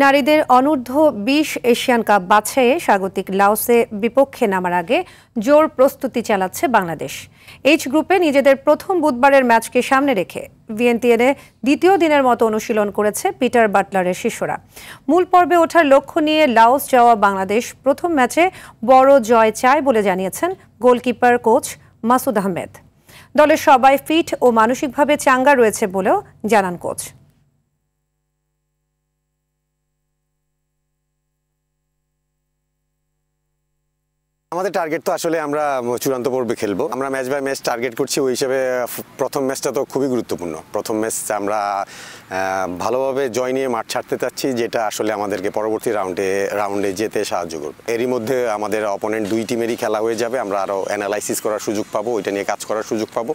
নারীদের অনূর্ধ্ব-20 Asian cup বাছাইয়ে স্বাগতিক লাওসে বিপক্ষে নামার আগে জোর প্রস্তুতি চালাচ্ছে বাংলাদেশ। এইচ গ্রুপে নিজেদের প্রথম বুধবারের ম্যাচকে সামনে রেখে ভিয়েন্তিয়ানে দ্বিতীয় দিনের মতো অনুশীলন করেছে পিটার বাটলারের শিষ্যরা। মূল পর্বে ওঠার লক্ষ্য নিয়ে লাওস যাওয়া বাংলাদেশ প্রথম ম্যাচে বড় জয় চায় বলে জানিয়েছেন গোলকিপার কোচ মাসুদ আহমেদ। দলের সবাই ফিট ও মানসিকভাবে চাঙ্গা রয়েছে বলেও জানান কোচ। আমাদের টার্গেট তো আসলে আমরা চূড়ান্ত পর্বে খেলবো। আমরা ম্যাচ বাই ম্যাচ টার্গেট করছি, ওই হিসেবে প্রথম ম্যাচটা তো খুবই গুরুত্বপূর্ণ। প্রথম ম্যাচ আমরা ভালোভাবে জয় নিয়ে মাঠ ছাড়তে চাচ্ছি, যেটা আসলে আমাদেরকে পরবর্তী রাউন্ডে যেতে সাহায্য করবে। এরই মধ্যে আমাদের অপোনেন্ট দুই টিমেরই খেলা হয়ে যাবে, আমরা আরও অ্যানালাইসিস করার সুযোগ পাবো, ওইটা নিয়ে কাজ করার সুযোগ পাবো।